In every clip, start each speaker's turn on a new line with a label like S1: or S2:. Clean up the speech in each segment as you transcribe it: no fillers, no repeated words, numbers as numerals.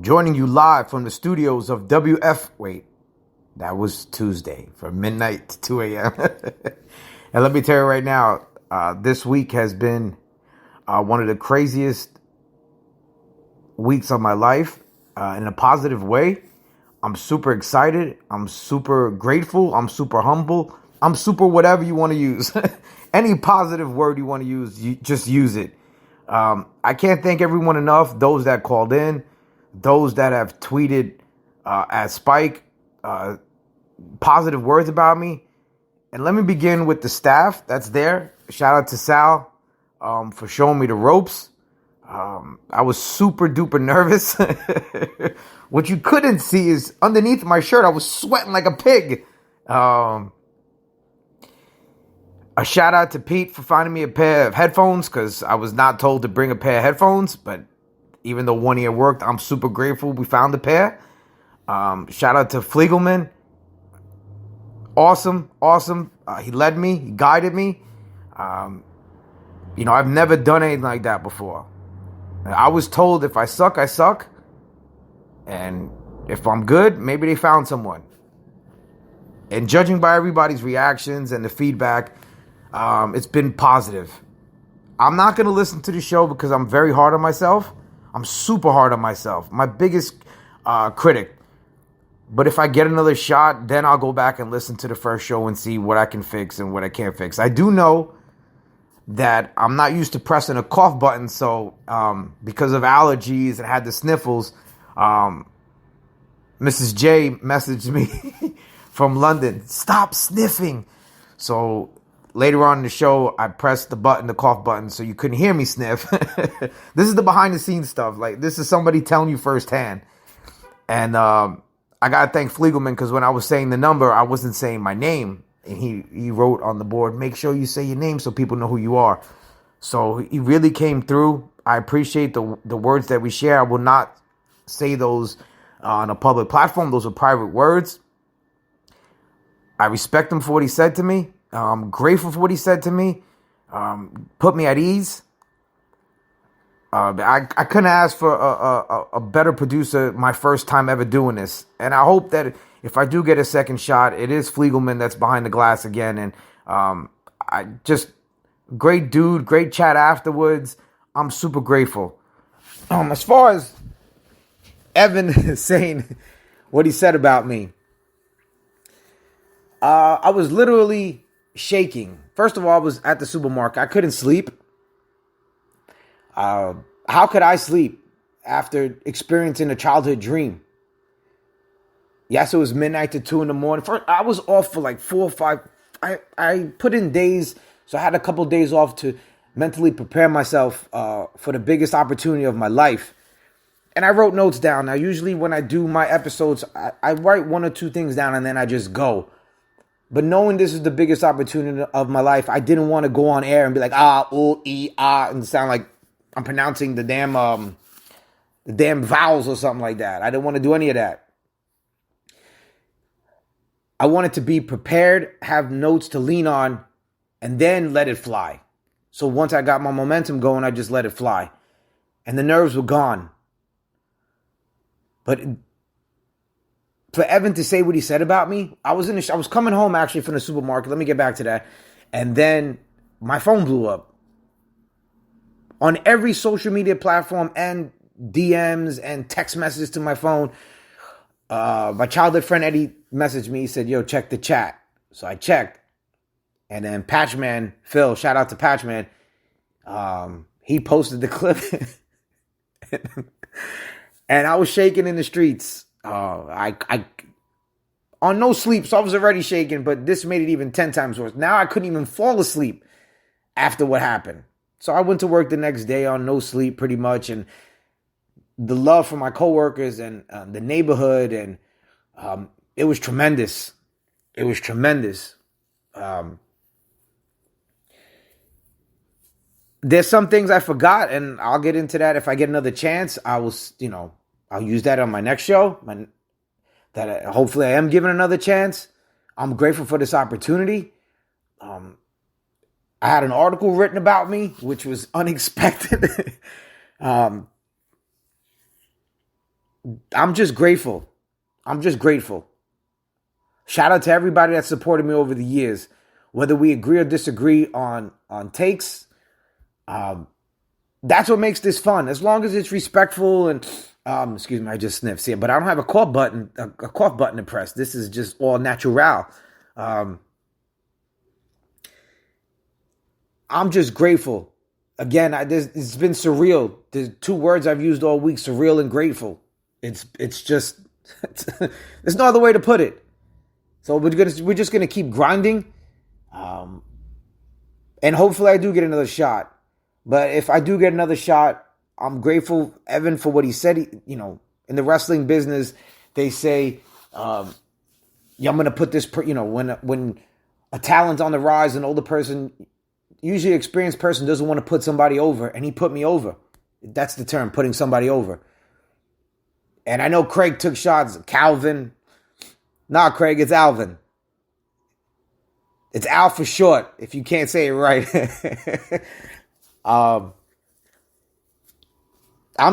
S1: joining you live from the studios of Wait, that was Tuesday from midnight to 2 a.m. And let me tell you right now, this week has been one of the craziest weeks of my life in a positive way. I'm super excited. I'm super grateful. I'm super humble. I'm super whatever you want to use. Any positive word you want to use, you just use it. I can't thank everyone enough. Those that called in, those that have tweeted at Spike positive words about me. And let me begin with the staff that's there. Shout out to Sal for showing me the ropes. I was super duper nervous. What you couldn't see is underneath my shirt, I was sweating like a pig. A shout out to Pete for finding me a pair of headphones because I was not told to bring a pair of headphones. But even though one ear worked, I'm super grateful we found a pair. Shout out to Fliegelman. Awesome. He led me. He guided me. I've never done anything like that before. I was told if I suck, I suck. And if I'm good, maybe they found someone. And judging by everybody's reactions and the feedback, it's been positive. I'm not going to listen to the show because I'm very hard on myself. I'm super hard on myself. My biggest critic. But if I get another shot, then I'll go back and listen to the first show and see what I can fix and what I can't fix. I do know that I'm not used to pressing a cough button. So because of allergies and had the sniffles, Mrs. J messaged me from London, stop sniffing. So later on in the show, I pressed the cough button, so you couldn't hear me sniff. This is the behind the scenes stuff. Like, this is somebody telling you firsthand. And I got to thank Fliegelman because when I was saying the number, I wasn't saying my name. And he wrote on the board, make sure you say your name so people know who you are. So he really came through. I appreciate the words that we share. I will not say those on a public platform. Those are private words. I respect him for what he said to me. I'm grateful for what he said to me. Put me at ease. I couldn't ask for a better producer my first time ever doing this. And I hope that if I do get a second shot, it is Fliegelman that's behind the glass again. And I just, great dude, great chat afterwards. I'm super grateful. As far as Evan saying what he said about me, I was literally shaking. First of all, I was at the supermarket. I couldn't sleep. How could I sleep after experiencing a childhood dream? Yes, it was midnight to 2 in the morning. First, I was off for like 4 or 5. I put in days, so I had a couple of days off to mentally prepare myself for the biggest opportunity of my life. And I wrote notes down. Now, usually when I do my episodes, I write 1 or 2 things down and then I just go. But knowing this is the biggest opportunity of my life, I didn't want to go on air and be like, and sound like I'm pronouncing the damn vowels or something like that. I didn't want to do any of that. I wanted to be prepared, have notes to lean on, and then let it fly. So once I got my momentum going, I just let it fly. And the nerves were gone. But for Evan to say what he said about me, I was coming home actually from the supermarket. Let me get back to that. And then my phone blew up. On every social media platform and DMs and text messages to my phone, my childhood friend Eddie messaged me. He said, yo, check the chat. So I checked. And then Patchman, Phil, shout out to Patchman. He posted the clip. And I was shaking in the streets. I on no sleep, so I was already shaking, but this made it even 10 times worse. Now I couldn't even fall asleep after what happened. So I went to work the next day on no sleep pretty much, and the love for my coworkers and the neighborhood, and it was tremendous. It was tremendous. There's some things I forgot, and I'll get into that if I get another chance. I'll use that on my next show. Hopefully I am given another chance. I'm grateful for this opportunity. I had an article written about me, which was unexpected. I'm just grateful. I'm just grateful. Shout out to everybody that supported me over the years. Whether we agree or disagree on takes, that's what makes this fun. As long as it's respectful and excuse me, I just sniffed. See, but I don't have a cough button to press. This is just all natural. I'm just grateful. Again, it's been surreal. There's two words I've used all week: surreal and grateful. It's just there's no other way to put it. So we're just gonna keep grinding, and hopefully I do get another shot. But if I do get another shot, I'm grateful, Evan, for what he said. In the wrestling business, they say, I'm gonna put this. When a talent's on the rise, an older person, usually experienced person, doesn't want to put somebody over, and he put me over. That's the term, putting somebody over. And I know Craig took shots. Calvin. Nah, Craig, it's Alvin. It's Al for short, if you can't say it right. I'm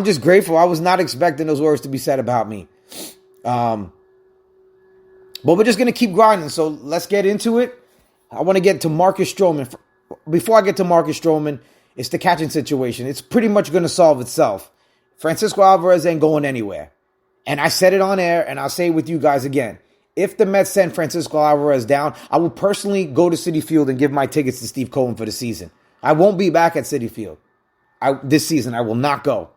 S1: just grateful. I was not expecting those words to be said about me. But we're just going to keep grinding. So let's get into it. I want to get to Marcus Stroman. Before I get to Marcus Stroman, it's the catching situation. It's pretty much going to solve itself. Francisco Alvarez ain't going anywhere. And I said it on air, and I'll say it with you guys again. If the Mets send Francisco Alvarez down, I will personally go to Citi Field and give my tickets to Steve Cohen for the season. I won't be back at Citi Field this season. I will not go.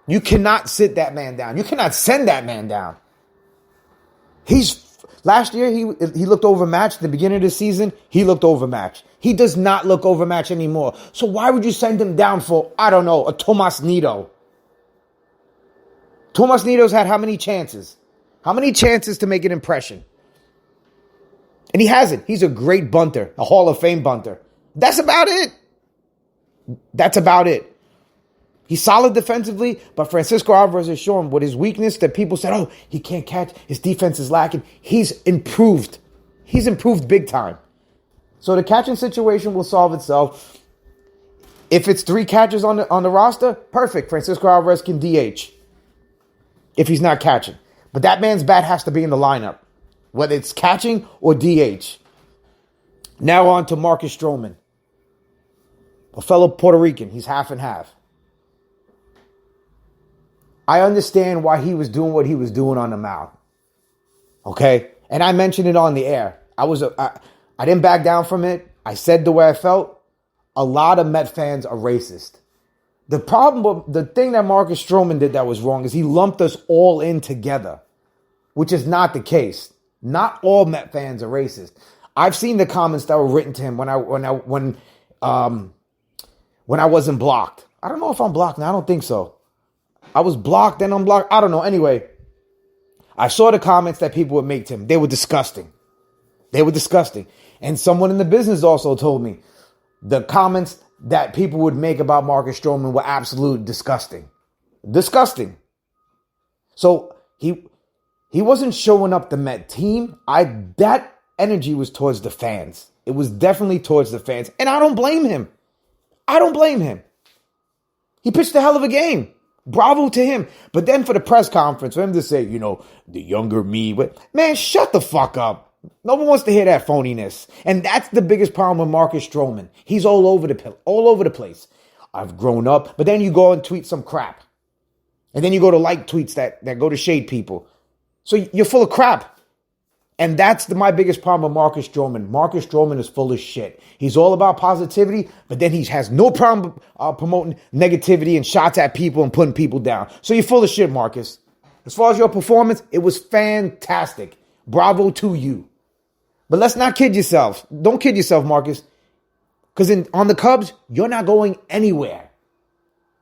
S1: You cannot sit that man down. You cannot send that man down. Last year, he looked overmatched. At the beginning of the season, he looked overmatched. He does not look overmatched anymore. So why would you send him down for, I don't know, a Tomas Nido? Tomas Nido's had how many chances? How many chances to make an impression? And he hasn't. He's a great bunter, a Hall of Fame bunter. That's about it. That's about it. He's solid defensively, but Francisco Alvarez has shown what his weakness that people said, oh, he can't catch. His defense is lacking. He's improved. He's improved big time. So the catching situation will solve itself. If it's 3 catches on the roster, perfect. Francisco Alvarez can DH if he's not catching. But that man's bat has to be in the lineup, whether it's catching or DH. Now on to Marcus Stroman, a fellow Puerto Rican. He's half and half. I understand why he was doing what he was doing on the mound. Okay? And I mentioned it on the air. I didn't back down from it. I said the way I felt. A lot of Met fans are racist. The thing that Marcus Stroman did that was wrong is he lumped us all in together, which is not the case. Not all Met fans are racist. I've seen the comments that were written to him when I wasn't blocked. I don't know if I'm blocked now. I don't think so. I was blocked and unblocked. I don't know. Anyway, I saw the comments that people would make to him. They were disgusting. They were disgusting. And someone in the business also told me the comments that people would make about Marcus Stroman were absolute disgusting. Disgusting. So he wasn't showing up the Met team. That energy was towards the fans. It was definitely towards the fans. And I don't blame him. I don't blame him. He pitched a hell of a game. Bravo to him. But then for the press conference, for him to say, the younger me. Man, shut the fuck up. No one wants to hear that phoniness. And that's the biggest problem with Marcus Stroman. He's all over the place. I've grown up. But then you go and tweet some crap. And then you go to like tweets that go to shade people. So you're full of crap. And that's my biggest problem with Marcus Stroman. Marcus Stroman is full of shit. He's all about positivity, but then he has no problem promoting negativity and shots at people and putting people down. So you're full of shit, Marcus. As far as your performance, it was fantastic. Bravo to you. But let's not kid yourself. Don't kid yourself, Marcus. Because on the Cubs, you're not going anywhere.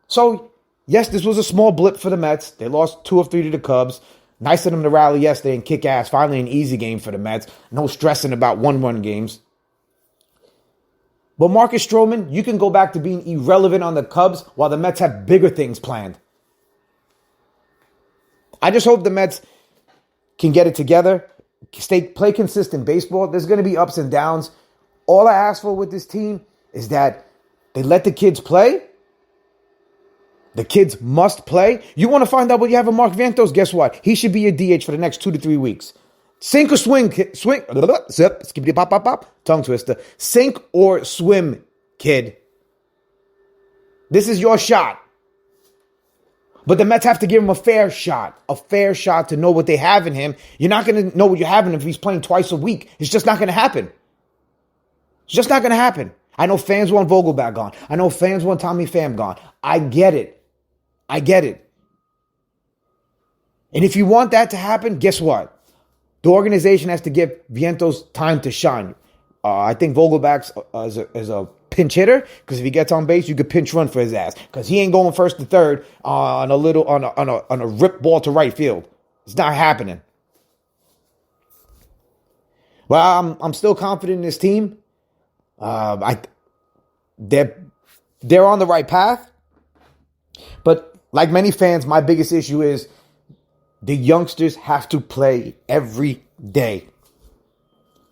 S1: So, yes, this was a small blip for the Mets. They lost 2 of 3 to the Cubs. Nice of them to rally yesterday and kick ass. Finally an easy game for the Mets. No stressing about 1-run games. But Marcus Stroman, you can go back to being irrelevant on the Cubs while the Mets have bigger things planned. I just hope the Mets can get it together. Play consistent baseball. There's going to be ups and downs. All I ask for with this team is that they let the kids play The kids must play. You want to find out what you have in Mark Vientos? Guess what? He should be your DH for the next 2 to 3 weeks. Sink or swing, swing, zip, skippity pop, pop, pop, tongue twister. Sink or swim, kid. This is your shot. But the Mets have to give him a fair shot to know what they have in him. You're not going to know what you have in him if he's playing twice a week. It's just not going to happen. It's just not going to happen. I know fans want Vogelback gone. I know fans want Tommy Pham gone. I get it. And if you want that to happen, guess what? The organization has to give Vientos time to shine. I think Vogelback's is a pinch hitter, because if he gets on base, you could pinch run for his ass, because he ain't going first to third on a rip ball to right field. It's not happening. Well, I'm still confident in this team. They're on the right path, but like many fans, my biggest issue is the youngsters have to play every day.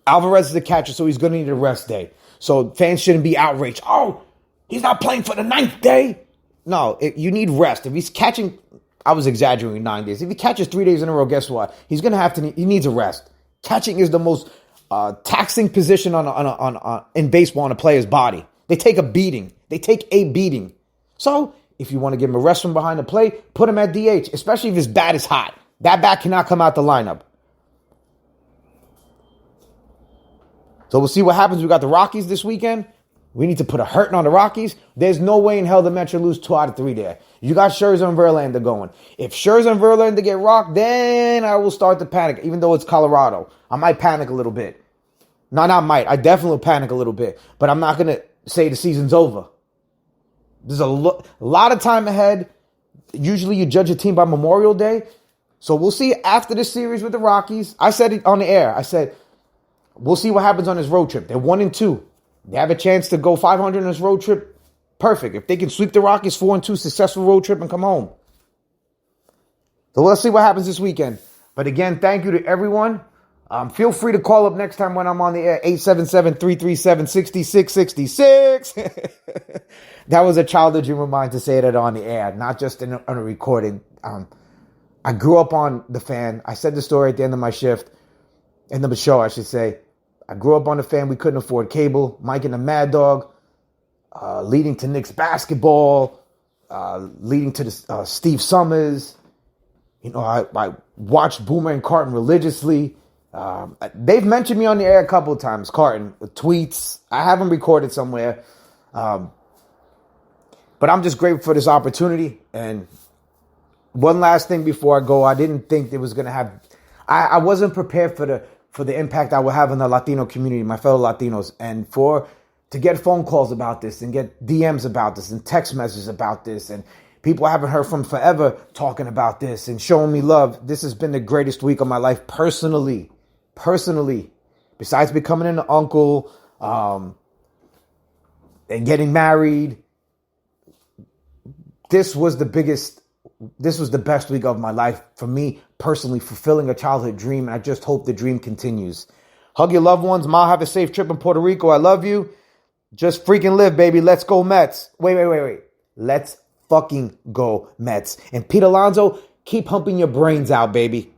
S1: Alvarez is a catcher, so he's going to need a rest day. So fans shouldn't be outraged. Oh, he's not playing for the 9th day. No, you need rest. If he's catching, I was exaggerating 9 days. If he catches 3 days in a row, guess what? He's going to he needs a rest. Catching is the most taxing position in baseball on a player's body. They take a beating. So if you want to give him a rest from behind the plate, put him at DH, especially if his bat is hot. That bat cannot come out the lineup. So we'll see what happens. We got the Rockies this weekend. We need to put a hurting on the Rockies. There's no way in hell the Mets should lose 2 out of 3 there. You got Scherzer and Verlander going. If Scherzer and Verlander get rocked, then I will start to panic, even though it's Colorado. I might panic a little bit. No, not might. I definitely will panic a little bit. But I'm not going to say the season's over. There's a lot of time ahead. Usually you judge a team by Memorial Day. So we'll see after this series with the Rockies. I said it on the air. I said, we'll see what happens on this road trip. They're 1-2. They have a chance to go 500 on this road trip. Perfect. If they can sweep the Rockies 4-2, successful road trip and come home. So let's see what happens this weekend. But again, thank you to everyone. Feel free to call up next time when I'm on the air, 877-337-6666. That was a childish dream of mine to say that on the air, not just on a recording. I grew up on the Fan. I said the story at the end of my shift, end of the show, I should say. I grew up on the Fan. We couldn't afford cable. Mike and the Mad Dog, leading to Knicks basketball, leading to the Steve Summers. You know, I watched Boomer and Carton religiously. They've mentioned me on the air a couple of times, Carton, with tweets. I have them recorded somewhere. But I'm just grateful for this opportunity. And one last thing before I go, I didn't think it was going to have... I wasn't prepared for the impact I will have on the Latino community, my fellow Latinos. And to get phone calls about this and get DMs about this and text messages about this and people I haven't heard from forever talking about this and showing me love. This has been the greatest week of my life personally. Besides becoming an uncle and getting married, this was the best week of my life for me personally, fulfilling a childhood dream. And I just hope the dream continues. Hug your loved ones. Ma, have a safe trip in Puerto Rico. I love you. Just freaking live, baby. Let's go Mets. Wait. Let's fucking go Mets. And Pete Alonso, keep humping your brains out, baby.